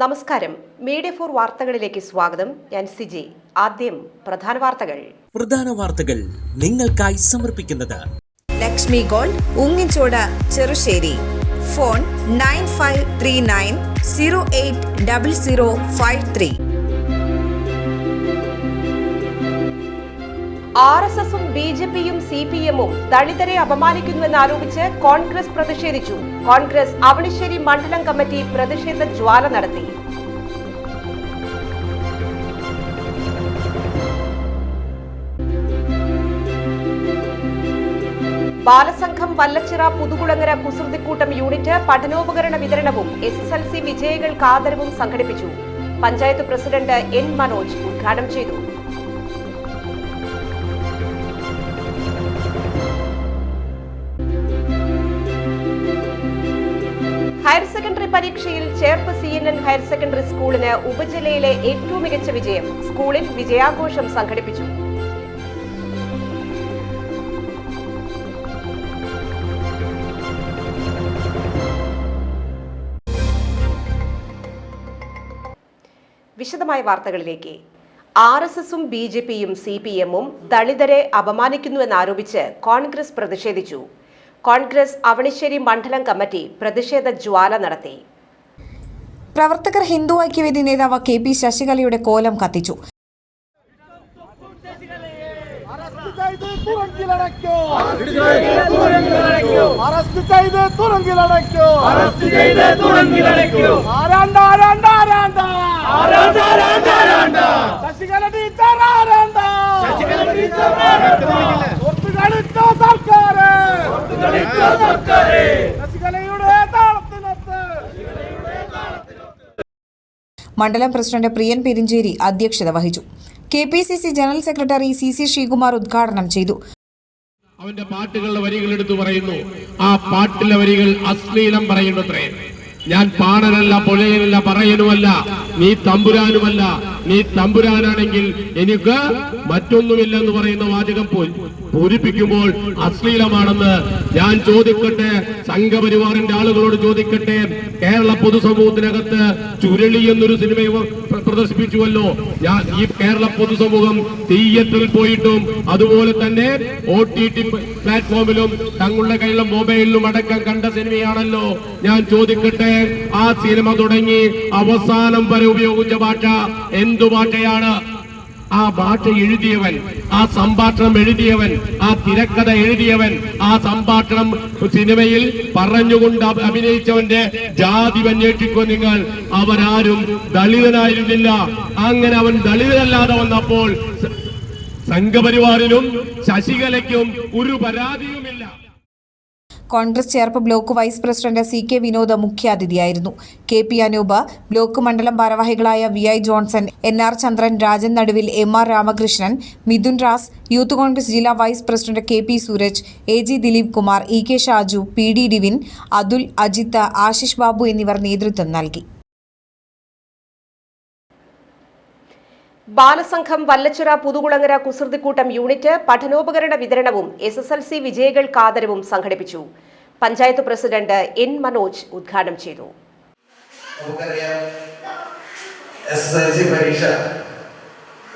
നമസ്കാരം. മീഡിയ 4 വാർത്തകളിലേക്ക് സ്വാഗതം. ഞാൻ സിജി. ആദ്യം പ്രധാന വാർത്തകൾ നിങ്ങൾക്കായി സമർപ്പിക്കുന്നത് ലക്ഷ്മി ഗോൾഡ്, ഉങ്ങിച്ചോട്, ചെറുശ്ശേരി. ഫോൺ 9539080053. RSSും BJPയും CPMും ദളിതരെ അപമാനിക്കുന്നുവെന്നാരോപിച്ച് കോൺഗ്രസ് പ്രതിഷേധിച്ചു. കോൺഗ്രസ് അവണിശ്ശേരി മണ്ഡലം കമ്മിറ്റി പ്രതിഷേധ ജ്വാല നടത്തി. ബാലസംഘം വല്ലച്ചിറ പുതുകുളങ്ങര കുസൃതിക്കൂട്ടം യൂണിറ്റ് പഠനോപകരണ വിതരണവും SSLC വിജയികൾക്ക് ആദരവും സംഘടിപ്പിച്ചു. പഞ്ചായത്ത് പ്രസിഡന്റ് N മനോജ് ഉദ്ഘാടനം ചെയ്തു. ഹയർ സെക്കൻഡറി പരീക്ഷയിൽ ചേർപ്പ് CNN ഹയർ സെക്കൻഡറി സ്കൂളിന് ഉപജില്ലയിലെ ഏറ്റവും മികച്ച വിജയം. സ്കൂളിൽ വിജയാഘോഷം സംഘടിപ്പിച്ചു. വിശദമായ വാർത്തകളിലേക്ക്. RSSും BJPയും CPMും ദളിതരെ അപമാനിക്കുന്നുവെന്നാരോപിച്ച് കോൺഗ്രസ് പ്രതിഷേധിച്ചു. കോൺഗ്രസ് അവണിശ്ശേരി മണ്ഡലം കമ്മിറ്റി പ്രതിഷേധ ജ്വാല നടത്തി. പ്രവർത്തകർ ഹിന്ദു ഐക്യവേദി നേതാവ് KP ശശികലയുടെ കോലം കത്തിച്ചു. മണ്ഡലം പ്രസിഡന്റ് പ്രിയൻ പെരിഞ്ചേരി അധ്യക്ഷത വഹിച്ചു. KPCC general secretary CC Sreekumar ഉദ്ഘാടനം ചെയ്തു. അവന്റെ പാട്ടുകളുടെ വരികൾ എടുത്തു പറയുന്നു. ആ പാട്ടിലെ വരികൾ അശ്ലീലം പറയുന്നത്രേ. ഞാൻ പാണനല്ല, പൊലയനല്ല, പറയനുമല്ല, നീ തമ്പുരാനുമല്ല. നീ തമ്പുരാനാണെങ്കിൽ എനിക്ക് മറ്റൊന്നുമില്ലെന്ന് പറയുന്ന വാചകം പൂരിപ്പിക്കുമ്പോൾ അശ്ലീലമാണെന്ന് ഞാൻ ചോദിക്കട്ടെ, സംഘപരിവാറിന്റെ ആളുകളോട് ചോദിക്കട്ടെ. കേരള പൊതുസമൂഹത്തിനകത്ത് ചുരുളി എന്നൊരു സിനിമ പ്രദർശിപ്പിച്ചുവല്ലോ. ഈ കേരള പൊതുസമൂഹം തിയേറ്ററിൽ പോയിട്ടും അതുപോലെ തന്നെ OTT പ്ലാറ്റ്ഫോമിലും തങ്ങളുടെ കയ്യിലുള്ള മൊബൈലിലും അടക്കം കണ്ട സിനിമയാണല്ലോ. ഞാൻ ചോദിക്കട്ടെ, ആ സിനിമ തുടങ്ങി അവസാനം വരെ ഉപയോഗിച്ച ഭാഷ എന്തു ഭാഷയാണ്? ആ ഭാഷ എഴുതിയവൻ, ആ സംഭാഷണം എഴുതിയവൻ, ആ തിരക്കഥ എഴുതിയവൻ, ആ സംഭാഷണം സിനിമയിൽ പറഞ്ഞുകൊണ്ട് അഭിനയിച്ചവന്റെ ജാതി അന്വേഷിക്കുക നിങ്ങൾ. അവരാരും ദളിതനായിരുന്നില്ല. അങ്ങനെ അവൻ ദളിതനല്ലാതെ വന്നപ്പോൾ സംഘപരിവാറിനും ശശികലയ്ക്കും ഒരു പരാതിയുമില്ല. Congress Cherpu block vice president CK Vinod മുഖ്യാതിഥിയായിരുന്നു. KP അനൂപ്, ബ്ലോക്ക് മണ്ഡലം ഭാരവാഹികളായ VI Johnson, NR Chandran, Rajan Naduvil, MR Ramakrishnan, Mithun Raz, youth Congress ജില്ലാ vice president KP Sooraj, AG Dileep Kumar, EK Shaju, PD Divin, Athul, Ajith, Ashish Babu എന്നിവർ നേതൃത്വം നൽകി. ബാലസംഘം വല്ലച്ചിറ പുതുകുളങ്ങര കുസൃതിക്കൂട്ടം യൂണിറ്റ് പഠനോപകരണ വിതരണവും SSLC വിജയികൾക്ക് ആദരവും സംഘടിപ്പിച്ചു. പഞ്ചായത്ത് പ്രസിഡന്റ് N മനോജ് ഉദ്ഘാടനം ചെയ്തു. SSLC പരീക്ഷ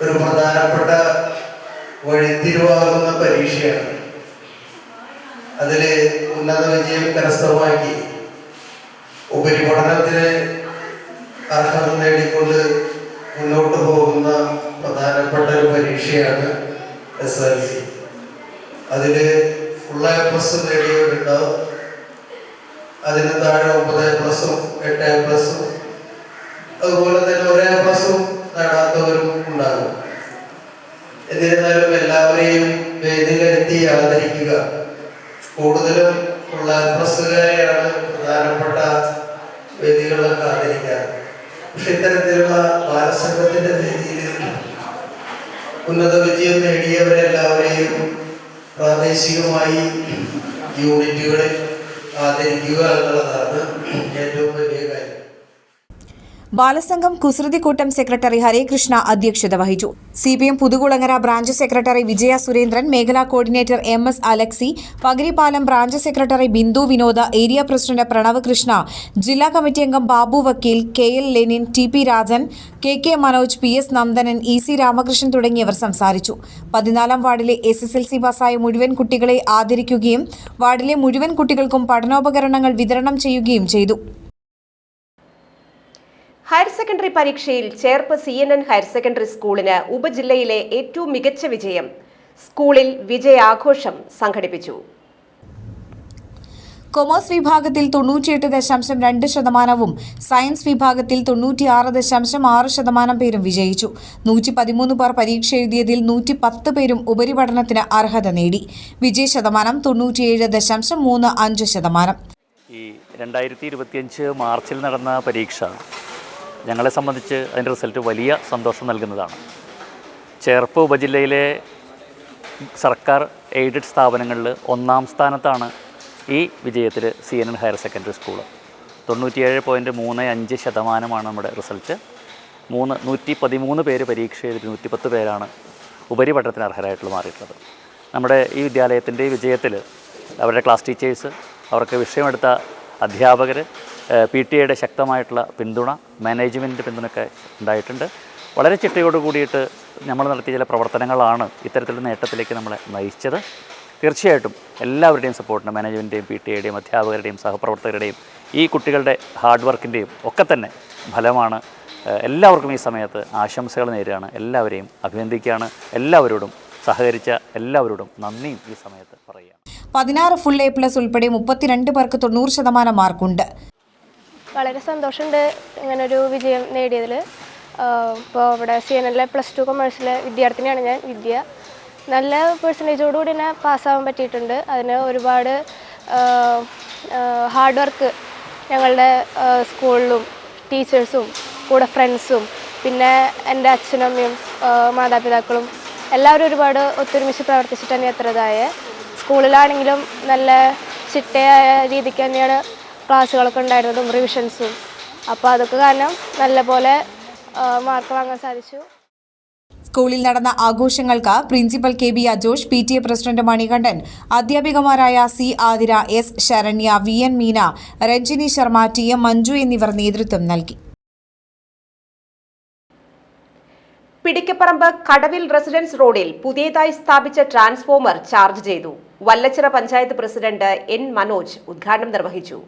ഒരു പ്രധാനപ്പെട്ട വഴിത്തിരിവാകുന്ന പരീക്ഷയാണ്. അതിൽ ഉന്നത വിജയം കരസ്ഥമാക്കി ഉപരിപഠനത്തിന് അർഹത നേടിക്കൊണ്ട് മുന്നോട്ട് പോകുന്ന പ്രധാനപ്പെട്ട ഒരു പരീക്ഷയാണ് SSLC. അതിൽ ഫുൾ A+ നേടിയവരുണ്ടാവും. അതിന് താഴെ 9A+, 8A+, അതുപോലെ തന്നെ 1A+ നേടാത്തവരും ഉണ്ടാകും. എന്നിരുന്നാലും എല്ലാവരെയും വേദിയിലെത്തി ആദരിക്കുക. കൂടുതലും ഫുൾ A+കാരെയാണ് പ്രധാനപ്പെട്ട വേദികളിലൊക്കെ ആദരിക്കുക. പക്ഷെ ഇത്തരത്തിലുള്ള ബാലസംഘത്തിന്റെ രീതിയിൽ ഉന്നത വിജയം നേടിയവരെല്ലാവരെയും പ്രാദേശികമായി യൂണിറ്റുകളിൽ ആദരിക്കുക എന്നുള്ളതാണ് ഏറ്റവും വലിയ കാര്യം. ബാലസംഘം കുസൃതിക്കൂട്ടം സെക്രട്ടറി ഹരേകൃഷ്ണ അധ്യക്ഷത വഹിച്ചു. CPM Puthukulangara branch secretary Vijaya Surendran, മേഖലാ coordinator MS Alexi, Pagarippalam branch secretary Bindu Vinod, area president Pranav Krishna, ജില്ലാ കമ്മിറ്റി അംഗം ബാബു വക്കീൽ, KL Lenin, TP Rajan, KK Manoj, PS Nandanan, EC Ramakrishnan തുടങ്ങിയവർ സംസാരിച്ചു. 14ാം വാർഡിലെ SSLC പാസ്സായ മുഴുവൻ കുട്ടികളെ ആദരിക്കുകയും വാർഡിലെ മുഴുവൻ കുട്ടികൾക്കും പഠനോപകരണങ്ങൾ വിതരണം ചെയ്യുകയും ചെയ്തു. ഹയർ സെക്കൻഡറി പരീക്ഷയിൽ ചേർപ്പ് CNN ഹയർ സെക്കൻഡറി സ്കൂളിന് ഉപജില്ലയിലെ ഏറ്റവും മികച്ച വിജയം. സ്കൂളിൽ വിജയാഘോഷം സംഘടിപ്പിച്ചു. കൊമേഴ്സ് വിഭാഗത്തിൽ 98.2%, സയൻസ് വിഭാഗത്തിൽ 96.6% പേരും വിജയിച്ചു. 113 പേർ പരീക്ഷ എഴുതിയതിൽ 110 പേരും ഉപരിപഠനത്തിന് അർഹത നേടി. വിജയശതമാനം 97.35%. ഈ 2025 മാർച്ചിൽ നടന്ന പരീക്ഷ ഞങ്ങളെ സംബന്ധിച്ച് അതിൻ്റെ റിസൾട്ട് വലിയ സന്തോഷം നൽകുന്നതാണ്. ചേർപ്പ് ഉപജില്ലയിലെ സർക്കാർ എയ്ഡഡ് സ്ഥാപനങ്ങളിൽ 1ാം സ്ഥാനത്താണ് ഈ വിജയത്തിൽ CNN ഹയർ സെക്കൻഡറി സ്കൂൾ. 97.35% നമ്മുടെ റിസൾട്ട്. 113 പേര് പരീക്ഷ എഴുതി 110 പേരാണ് ഉപരിപഠനത്തിന് അർഹരായിട്ടുള്ള മാറിയിട്ടുള്ളത്. നമ്മുടെ ഈ വിദ്യാലയത്തിൻ്റെ വിജയത്തിൽ അവരുടെ ക്ലാസ് ടീച്ചേഴ്സ്, അവർക്ക് വിഷയമെടുത്ത അധ്യാപകർ, PTA ശക്തമായിട്ടുള്ള പിന്തുണ, മാനേജ്മെൻറ്റ് പിന്തുണയൊക്കെ ഉണ്ടായിട്ടുണ്ട്. വളരെ ചിട്ടയോട് കൂടിയിട്ട് നമ്മൾ നടത്തിയ ചില പ്രവർത്തനങ്ങളാണ് ഇത്തരത്തിലുള്ള നേട്ടത്തിലേക്ക് നമ്മളെ നയിച്ചത്. തീർച്ചയായിട്ടും എല്ലാവരുടെയും സപ്പോർട്ടിന്, മാനേജ്മെൻറ്റിൻ്റെയും PTA അധ്യാപകരുടെയും സഹപ്രവർത്തകരുടെയും ഈ കുട്ടികളുടെ ഹാർഡ് വർക്കിൻ്റെയും ഒക്കെ തന്നെ ഫലമാണ്. എല്ലാവർക്കും ഈ സമയത്ത് ആശംസകൾ നേരുകയാണ്. എല്ലാവരെയും അഭിനന്ദിക്കുകയാണ്. എല്ലാവരോടും സഹകരിച്ച എല്ലാവരോടും നന്ദിയും ഈ സമയത്ത് പറയുകയാണ്. 16 ഫുൾ A+ ഉൾപ്പെടെ 32 പേർക്ക് 90% മാർക്കുണ്ട്. വളരെ സന്തോഷമുണ്ട് ഇങ്ങനൊരു വിജയം നേടിയതിൽ. ഇപ്പോൾ ഇവിടെ CNN +2 കൊമേഴ്സിലെ വിദ്യാർത്ഥിനിയാണ് ഞാൻ. നല്ല പെർസെൻറ്റേജോടുകൂടി തന്നെ പാസ്സാവാൻ പറ്റിയിട്ടുണ്ട്. അതിന് ഒരുപാട് ഹാർഡ് വർക്ക് ഞങ്ങളുടെ സ്കൂളിലും ടീച്ചേഴ്സും കൂടെ ഫ്രണ്ട്സും പിന്നെ എൻ്റെ അച്ഛനമ്മയും മാതാപിതാക്കളും എല്ലാവരും ഒരുപാട് ഒത്തൊരുമിച്ച് പ്രവർത്തിച്ചിട്ടാണ് എത്രതായ. സ്കൂളിലാണെങ്കിലും നല്ല ചിട്ടയായ രീതിക്ക് തന്നെയാണ് ക്ലാസ്സുകളൊക്കെ ഉണ്ടായിരുന്നതും റിവിഷൻസും. അപ്പോൾ അതൊക്കെ കാരണം നല്ലപോലെ മാർക്ക് വാങ്ങാൻ സാധിച്ചു. സ്കൂളിൽ നടന്ന ആഘോഷങ്ങൾക്ക് principal KB Ajosh, PTA president Manikandan, അധ്യാപികമാരായ C Athira, S Saranya, VN Meena, Ranjini Sharma, TM Manju എന്നിവർ നേതൃത്വം നൽകി. പിടിക്കപ്പറമ്പ് കടവിൽ റെസിഡൻസ് റോഡിൽ പുതിയതായി സ്ഥാപിച്ച ട്രാൻസ്ഫോമർ ചാർജ് ചെയ്തു. വല്ലച്ചിറ പഞ്ചായത്ത് പ്രസിഡന്റ് N മനോജ് ഉദ്ഘാടനം നിർവഹിച്ചു.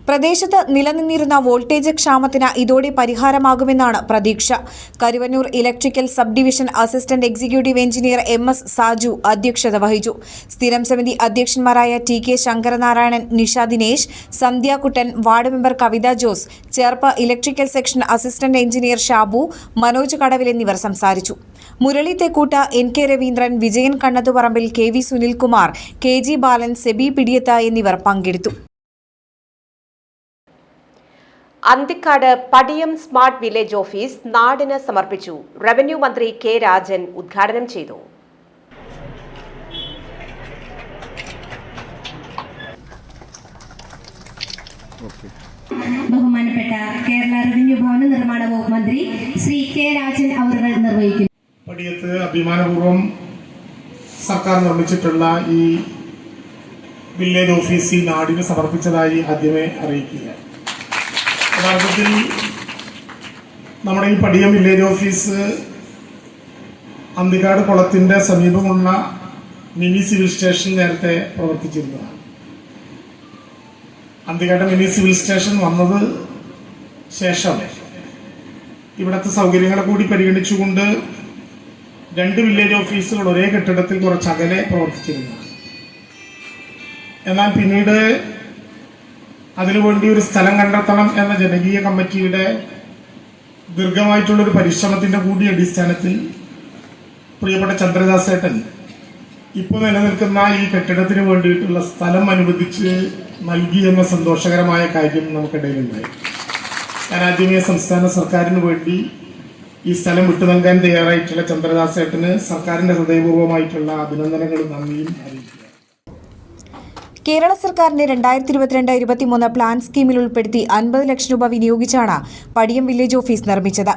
പ്രദേശത്ത് നിലനിന്നിരുന്ന വോൾട്ടേജ് ക്ഷാമത്തിന് ഇതോടെ പരിഹാരമാകുമെന്നാണ് പ്രതീക്ഷ. Karuvannur electrical sub division assistant executive engineer MS Saju അധ്യക്ഷത വഹിച്ചു. സ്ഥിരം സമിതി അധ്യക്ഷന്മാരായ TK Sankaranarayanan, Nisha Dinesh, Sandhyakuttan, ward member Kavitha Jose, Cherpu electrical section assistant engineer Shabu, Manoj Kadavil എന്നിവർ സംസാരിച്ചു. Murali Thekkoot, NK Raveendran, Vijayan കണ്ണത്തുപറമ്പിൽ, KV Sunilkumar, KG ബാലൻ, സെബി പിടിയത്ത എന്നിവർ പങ്കെടുത്തു. Anthikad Padiyam smart village office നാടിന് സമർപ്പിച്ചു. റവന്യൂ മന്ത്രി K രാജൻ ഉദ്ഘാടനം ചെയ്തു. ബഹുമാനപ്പെട്ട കേരള റവന്യൂ ഭവന നിർമ്മാണ വകുപ്പ് മന്ത്രി ശ്രീ K രാജൻ അവർ നിർവഹിക്കുന്നു. പടിയത്ത് അഭിമാനപൂർവ്വം സർക്കാർ നിർമ്മിച്ചിട്ടുള്ള ഈ വില്ലേജ് ഓഫീസ് ഈ നാടിന് സമർപ്പിച്ചതായി ആദ്യമേ അറിയിക്കുക. യഥാർത്ഥത്തിൽ നമ്മുടെ ഈ പടിയം വില്ലേജ് ഓഫീസ് അന്തിക്കാട് കുളത്തിൻ്റെ സമീപമുള്ള മിനി സിവിൽ സ്റ്റേഷൻ നേരത്തെ പ്രവർത്തിച്ചിരുന്നതാണ്. അന്തിക്കാട് മിനി സിവിൽ സ്റ്റേഷൻ വന്നത് ശേഷം ഇവിടുത്തെ സൗകര്യങ്ങളെ കൂടി പരിഗണിച്ചുകൊണ്ട് 2 വില്ലേജ് ഓഫീസുകൾ ഒരേ കെട്ടിടത്തിൽ കുറച്ച് അകലെ പ്രവർത്തിച്ചിരുന്നതാണ്. എന്നാൽ പിന്നീട് അതിനുവേണ്ടി ഒരു സ്ഥലം കണ്ടെത്തണം എന്ന ജനകീയ കമ്മിറ്റിയുടെ ദീർഘമായിട്ടുള്ളൊരു പരിശ്രമത്തിൻ്റെ കൂടി അടിസ്ഥാനത്തിൽ പ്രിയപ്പെട്ട ചന്ദ്രദാസേട്ടൻ ഇപ്പോൾ നിലനിൽക്കുന്ന ഈ കെട്ടിടത്തിന് വേണ്ടിയിട്ടുള്ള സ്ഥലം അനുവദിച്ച് നൽകി എന്ന സന്തോഷകരമായ കാര്യം നമുക്കിടയിലുണ്ടായി. ഞാൻ ആദ്യമേ സംസ്ഥാന സർക്കാരിന് വേണ്ടി ഈ സ്ഥലം വിട്ടു നൽകാൻ തയ്യാറായിട്ടുള്ള ചന്ദ്രദാസേട്ടന് സർക്കാരിൻ്റെ ഹൃദയപൂർവ്വമായിട്ടുള്ള അഭിനന്ദനങ്ങളും നന്ദിയും അറിയിക്കുക. കേരള സർക്കാരിന്റെ 2022-23 പ്ലാൻ സ്കീമിൽ ഉൾപ്പെടുത്തി 50 ലക്ഷം രൂപ വിനിയോഗിച്ചാണ് പടിയം വില്ലേജ് ഓഫീസ് നിർമ്മിച്ചത്.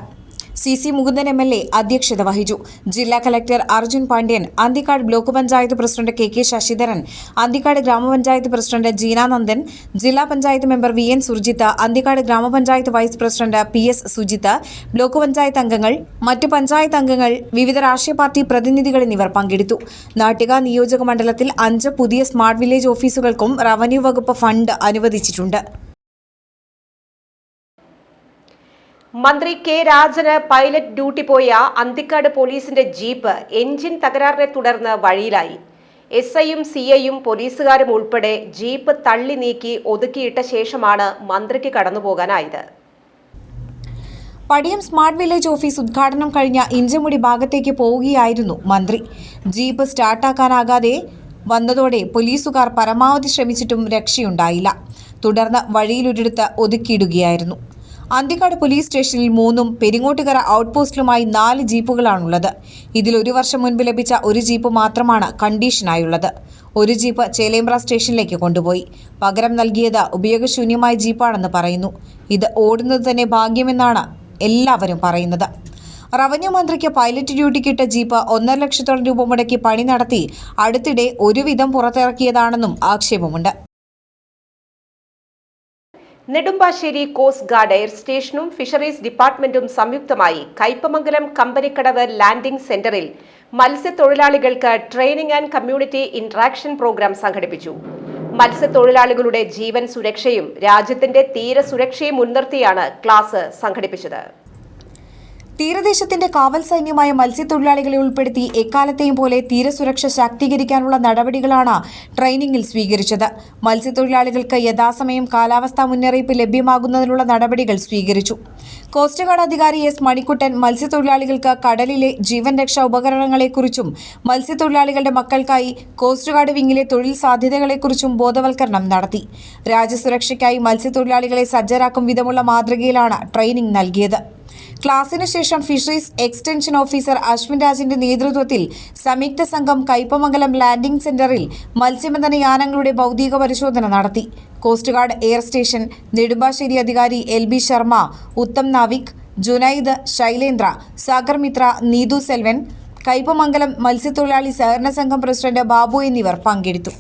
CC മുകുന്ദൻ MLA അധ്യക്ഷത വഹിച്ചു. ജില്ലാ collector Arjun Pandian, Anthikad block panchayat president KK Sasidharan, Anthikad ഗ്രാമപഞ്ചായത്ത് പ്രസിഡന്റ് ജീനാനന്ദൻ, ജില്ലാ പഞ്ചായത്ത് മെമ്പർ VN സുർജിത്ത്, അന്തിക്കാട് ഗ്രാമപഞ്ചായത്ത് vice president PS Sujith, block panchayat അംഗങ്ങൾ, മറ്റു പഞ്ചായത്ത് അംഗങ്ങൾ, വിവിധ രാഷ്ട്രീയ പാർട്ടി പ്രതിനിധികൾ എന്നിവർ പങ്കെടുത്തു. നാട്ടിക നിയോജക മണ്ഡലത്തിൽ 5 പുതിയ സ്മാർട്ട് വില്ലേജ് ഓഫീസുകൾക്കും റവന്യൂ വകുപ്പ് ഫണ്ട് അനുവദിച്ചിട്ടുണ്ട്. മന്ത്രി കെ രാജന് പൈലറ്റ് ഡ്യൂട്ടി പോയ അന്തിക്കാട് പോലീസിന്റെ ജീപ്പ് എഞ്ചിൻ തകരാറിനെ തുടർന്ന് വഴിയിലായി. SIയും CIയും പോലീസുകാരും ഉൾപ്പെടെ ജീപ്പ് തള്ളി നീക്കി ഒതുക്കിയിട്ട ശേഷമാണ് മന്ത്രിക്ക് കടന്നുപോകാനായത്. പടിയം സ്മാർട്ട് വില്ലേജ് ഓഫീസ് ഉദ്ഘാടനം കഴിഞ്ഞ ഇഞ്ചമുടി ഭാഗത്തേക്ക് പോവുകയായിരുന്നു മന്ത്രി. ജീപ്പ് സ്റ്റാർട്ടാക്കാനാകാതെ വന്നതോടെ പോലീസുകാർ പരമാവധി ശ്രമിച്ചിട്ടും രക്ഷയുണ്ടായില്ല. തുടർന്ന് വഴിയിലൊരിടത്ത് ഒതുക്കിയിടുകയായിരുന്നു. അന്തിക്കാട് പോലീസ് സ്റ്റേഷനിൽ 3ഉം പെരിങ്ങോട്ടുകര ഔട്ട്പോസ്റ്റിലുമായി 4 ജീപ്പുകളാണുള്ളത്. ഇതിൽ 1 വർഷം മുൻപ് ലഭിച്ച ഒരു ജീപ്പ് മാത്രമാണ് കണ്ടീഷനായുള്ളത്. ഒരു ജീപ്പ് ചേലേമ്പ്ര സ്റ്റേഷനിലേക്ക് കൊണ്ടുപോയി. പകരം നൽകിയത് ഉപയോഗശൂന്യമായ ജീപ്പാണെന്ന് പറയുന്നു. ഇത് ഓടുന്നത് തന്നെ ഭാഗ്യമെന്നാണ് എല്ലാവരും പറയുന്നത്. റവന്യൂ മന്ത്രിക്ക് പൈലറ്റ് ഡ്യൂട്ടിക്കിട്ട ജീപ്പ് 1.5 ലക്ഷത്തോളം രൂപ മുടക്കി പണി നടത്തി അടുത്തിടെ ഒരുവിധം പുറത്തിറക്കിയതാണെന്നും ആക്ഷേപമുണ്ട്. നെടുമ്പാശ്ശേരി കോസ്റ്റ് ഗാർഡ് എയർ സ്റ്റേഷനും ഫിഷറീസ് ഡിപ്പാർട്ട്മെന്റും സംയുക്തമായി കയ്പമംഗലം കമ്പനിക്കടവ് ലാൻഡിംഗ് സെന്ററിൽ മത്സ്യത്തൊഴിലാളികൾക്ക് training and community interaction program സംഘടിപ്പിച്ചു. മത്സ്യത്തൊഴിലാളികളുടെ ജീവൻ സുരക്ഷയും രാജ്യത്തിന്റെ തീരസുരക്ഷയും മുൻനിർത്തിയാണ് ക്ലാസ് സംഘടിപ്പിച്ചത്. തീരദേശത്തിന്റെ കാവൽ സൈന്യമായ മത്സ്യത്തൊഴിലാളികളെ ഉൾപ്പെടുത്തി എക്കാലത്തെയും പോലെ തീരസുരക്ഷ ശാക്തീകരിക്കാനുള്ള നടപടികളാണ് ട്രെയിനിംഗിൽ സ്വീകരിച്ചത്. മത്സ്യത്തൊഴിലാളികൾക്ക് യഥാസമയം കാലാവസ്ഥാ മുന്നറിയിപ്പ് ലഭ്യമാകുന്നതിനുള്ള നടപടികൾ സ്വീകരിച്ചു. കോസ്റ്റ് ഗാർഡ് അധികാരി S മണിക്കുട്ടൻ മത്സ്യത്തൊഴിലാളികൾക്ക് കടലിലെ ജീവൻ രക്ഷാ ഉപകരണങ്ങളെക്കുറിച്ചും മത്സ്യത്തൊഴിലാളികളുടെ മക്കൾക്കായി കോസ്റ്റ് ഗാർഡ് വിങ്ങിലെ തൊഴിൽ സാധ്യതകളെക്കുറിച്ചും ബോധവൽക്കരണം നടത്തി. രാജ്യസുരക്ഷയ്ക്കായി മത്സ്യത്തൊഴിലാളികളെ സജ്ജരാക്കും വിധമുള്ള മാതൃകയിലാണ് ട്രെയിനിംഗ് നൽകിയത്. ക്ലാസിനു ശേഷം ഫിഷറീസ് എക്സ്റ്റൻഷൻ ഓഫീസർ അശ്വിൻ രാജിന്റെ നേതൃത്വത്തിൽ സംയുക്ത സംഘം കയ്പമംഗലം ലാൻഡിംഗ് സെന്ററിൽ മത്സ്യബന്ധന യാനങ്ങളുടെ ഭൗതിക പരിശോധന നടത്തി. Cost guard air station Nedumbassery അധികാരി LB ശർമ്മ, ഉത്തം നാവിക്, ജുനൈദ്, ശൈലേന്ദ്ര, സാഗർ മിത്ര, നീതു സെൽവൻ, കയ്പമംഗലം മത്സ്യത്തൊഴിലാളി സഹകരണ സംഘം പ്രസിഡന്റ് ബാബു എന്നിവർ പങ്കെടുത്തു.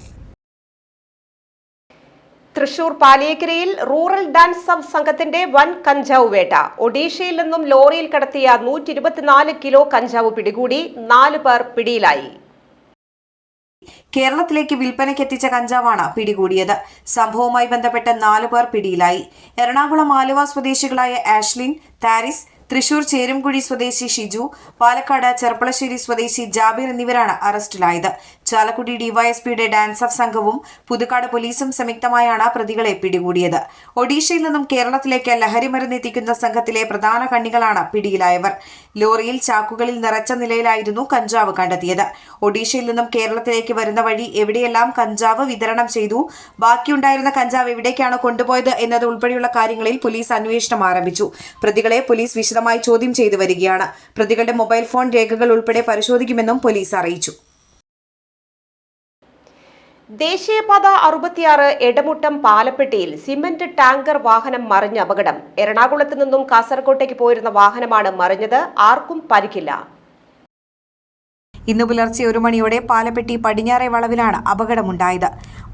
തൃശൂർ പാലിയേക്കരയിൽ റൂറൽ ഡാൻസ് സംഘത്തിന്റെ വൻ കഞ്ചാവ് വേട്ട. ഒഡീഷയിൽ നിന്നും ലോറിയിൽ കടത്തിയ 124 കിലോ കഞ്ചാവ് പിടികൂടി. 4 പേർ പിടിയിലായി. കേരളത്തിലേക്ക് വിൽപ്പനയ്ക്കെത്തിച്ച കഞ്ചാവാണ് പിടികൂടിയത്. സംഭവവുമായി ബന്ധപ്പെട്ട് 4 പേർ പിടിയിലായി. എറണാകുളം ആലുവ സ്വദേശികളായ ആഷ്ലിൻ, താരിസ്, തൃശൂർ ചേരുംകുഴി സ്വദേശി ഷിജു, പാലക്കാട് ചെർപ്പളശ്ശേരി സ്വദേശി ജാബിർ എന്നിവരാണ് അറസ്റ്റിലായത്. ചാലക്കുടി ഡിവൈഎസ്പിയുടെ ഡാൻസ് ഓഫ് സംഘവും പുതുക്കാട് പോലീസും സംയുക്തമായാണ് പ്രതികളെ പിടികൂടിയത്. ഒഡീഷയിൽ നിന്നും കേരളത്തിലേക്ക് ലഹരിമരുന്ന് എത്തിക്കുന്ന സംഘത്തിലെ പ്രധാന കണ്ണികളാണ് പിടിയിലായവർ. ലോറിയിൽ ചാക്കുകളിൽ നിറച്ച നിലയിലായിരുന്നു കഞ്ചാവ് കണ്ടെത്തിയത്. ഒഡീഷയിൽ നിന്നും കേരളത്തിലേക്ക് വരുന്ന വഴി എവിടെയെല്ലാം കഞ്ചാവ് വിതരണം ചെയ്തു, ബാക്കിയുണ്ടായിരുന്ന കഞ്ചാവ് എവിടേക്കാണ് കൊണ്ടുപോയത് എന്നത് ഉൾപ്പെടെയുള്ള കാര്യങ്ങളിൽ പോലീസ് അന്വേഷണം ആരംഭിച്ചു. പ്രതികളെ പോലീസ് വിശദമായി ചോദ്യം ചെയ്തു വരികയാണ്. പ്രതികളുടെ മൊബൈൽ ഫോൺ രേഖകൾ ഉൾപ്പെടെ പരിശോധിക്കുമെന്നും പോലീസ് അറിയിച്ചു. ദേശീയപാത 66 എടമുട്ടം പാലപ്പെട്ടിയിൽ സിമന്റ് ടാങ്കർ വാഹനം മറിഞ്ഞ അപകടം. എറണാകുളത്ത് നിന്നും കാസർകോട്ടേക്ക് പോയിരുന്ന വാഹനമാണ് മറിഞ്ഞത്. ആർക്കും പരിക്കില്ല. ഇന്ന് പുലർച്ചെ 1 മണിയോടെ പാലപ്പെട്ടി പടിഞ്ഞാറെ വളവിലാണ് അപകടമുണ്ടായത്.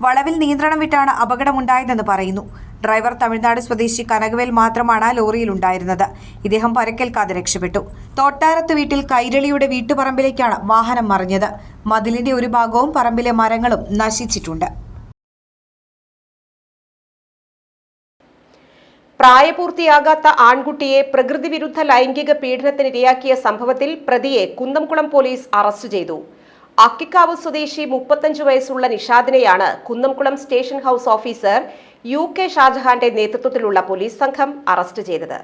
വളവിൽ നിയന്ത്രണം വിട്ടാണ് അപകടമുണ്ടായതെന്ന് പറയുന്നു. ഡ്രൈവർ തമിഴ്നാട് സ്വദേശി കനകവേൽ മാത്രമാണ് ലോറിയിലുണ്ടായിരുന്നത്. ഇദ്ദേഹം പരിക്കേൽക്കാതെ രക്ഷപ്പെട്ടു. തോട്ടാരത്ത് വീട്ടിൽ കൈരളിയുടെ വീട്ടുപറമ്പിലേക്കാണ് വാഹനം മറിഞ്ഞത്. മതിലിന്റെ ഒരു ഭാഗവും പറമ്പിലെ മരങ്ങളും നശിച്ചിട്ടുണ്ട്. പ്രായപൂർത്തിയാകാത്ത ആൺകുട്ടിയെ പ്രകൃതി വിരുദ്ധ ലൈംഗിക പീഡനത്തിനിരയാക്കിയ സംഭവത്തിൽ പ്രതിയെ കുന്നംകുളം പോലീസ് അറസ്റ്റ് ചെയ്തു. അക്കിക്കാവ് സ്വദേശി 35 വയസ്സുള്ള നിഷാദിനെയാണ് Kunnamkulam station house officer UK ഷാജഹാന്റെ നേതൃത്വത്തിലുള്ള പോലീസ് സംഘം അറസ്റ്റ് ചെയ്തത്.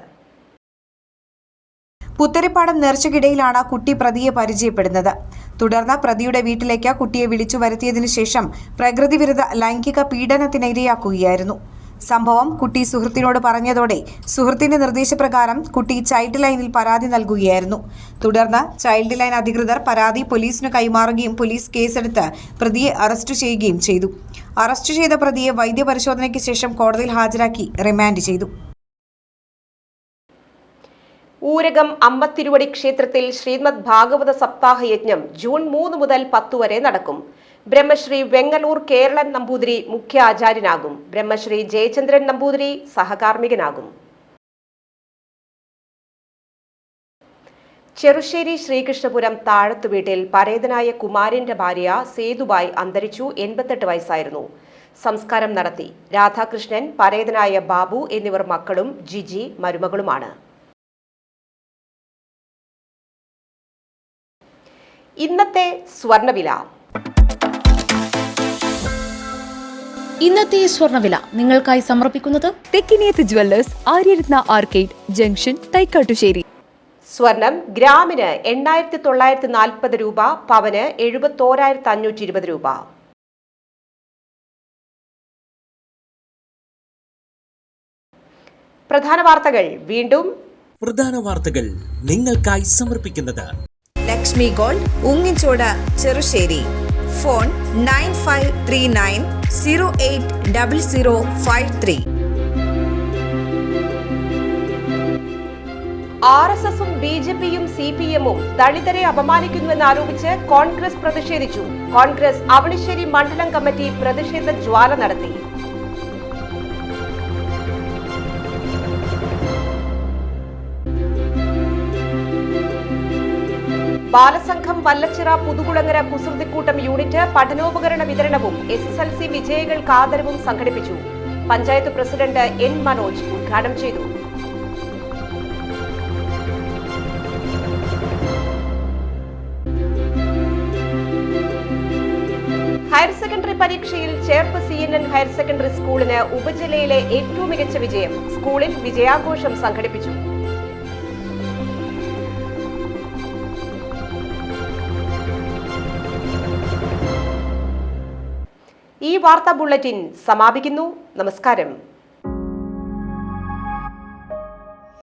പുത്തരിപ്പാടം നേർച്ചയ്ക്കിടയിലാണ് കുട്ടി പ്രതിയെ പരിചയപ്പെടുന്നത്. തുടർന്ന് പ്രതിയുടെ വീട്ടിലേക്ക് കുട്ടിയെ വിളിച്ചു വരുത്തിയതിനു ശേഷം പ്രകൃതി വിരുദ്ധ ലൈംഗിക പീഡനത്തിന് ഇരയാക്കുകയായിരുന്നു. സംഭവം കുട്ടി സുഹൃത്തിനോട് പറഞ്ഞതോടെ സുഹൃത്തിന്റെ നിർദ്ദേശപ്രകാരം കുട്ടി ചൈൽഡ് ലൈനിൽ പരാതി നൽകുകയായിരുന്നു. തുടർന്ന് ചൈൽഡ് ലൈൻ അധികൃതർ പരാതി പോലീസിന് കൈമാറുകയും പോലീസ് കേസെടുത്ത് പ്രതിയെ അറസ്റ്റ് ചെയ്യുകയും ചെയ്തു. അറസ്റ്റ് ചെയ്ത പ്രതിയെ വൈദ്യപരിശോധനയ്ക്ക് ശേഷം കോടതിയിൽ ഹാജരാക്കി റിമാൻഡ് ചെയ്തു. ഊരകം അമ്മത്തിരുവടി ക്ഷേത്രത്തിൽ ശ്രീമദ് ഭാഗവത സപ്താഹ യജ്ഞം ജൂൺ 3 മുതൽ 10 വരെ നടക്കും. ബ്രഹ്മശ്രീ വെങ്ങലൂർ കേരളൻ നമ്പൂതിരി മുഖ്യ ആചാര്യനാകും. ബ്രഹ്മശ്രീ ജയചന്ദ്രൻ നമ്പൂതിരി സഹകാർമ്മികനാകും. ചെറുശ്ശേരി ശ്രീകൃഷ്ണപുരം താഴത്തുവീട്ടിൽ പരേതനായ കുമാരന്റെ ഭാര്യ സേതുബായി അന്തരിച്ചു. 88 വയസ്സായിരുന്നു. സംസ്കാരം നടത്തി. രാധാകൃഷ്ണൻ, പരേതനായ ബാബു എന്നിവർ മക്കളും ജിജി മരുമകളുമാണ്. ഇന്നത്തെ സ്വർണ്ണവില. ഇന്നത്തെ സ്വർണ്ണവില നിങ്ങൾക്കായി സമർപ്പിക്കുന്നത് Thekkiniyath jewellers, Aryaratna arcade junction, Thaikkattussery. സ്വർണം ഗ്രാമിന് 8,940 രൂപ, പവന് 71,520 രൂപ. പ്രധാന വാർത്തകൾ വീണ്ടും. പ്രധാന വാർത്തകൾ നിങ്ങൾക്കായി സമർപ്പിക്കുന്നത് ലക്ഷ്മി ഗോൾഡ്, ഉങ്ങിച്ചോട്, ചെറുശ്ശേരി. ഫോൺ 9539080053. RSSും BJPയും CPMും ദളിതരെ അപമാനിക്കുന്നുവെന്നാരോപിച്ച് കോൺഗ്രസ് പ്രതിഷേധിച്ചു. കോൺഗ്രസ് അവണിശ്ശേരി മണ്ഡലം കമ്മിറ്റി പ്രതിഷേധ ജ്വാല നടത്തി. ബാലസംഘം വല്ലച്ചിറ പുതുകുളങ്ങര കുസൃതിക്കൂട്ടം യൂണിറ്റ് പഠനോപകരണ വിതരണവും SSLC വിജയികൾക്ക് ആദരവും സംഘടിപ്പിച്ചു. പഞ്ചായത്ത് പ്രസിഡന്റ് N മനോജ് ഉദ്ഘാടനം ചെയ്തു. ഹയർ സെക്കൻഡറി പരീക്ഷയിൽ ചേർപ്പ് CNN ഹയർ സെക്കൻഡറി സ്കൂളിന് ഉപജില്ലയിലെ ഏറ്റവും മികച്ച വിജയം. സ്കൂളിൽ വിജയാഘോഷം സംഘടിപ്പിച്ചു. ഈ വാർത്താ ബുള്ളറ്റിൻ സമാപിക്കുന്നു. നമസ്കാരം.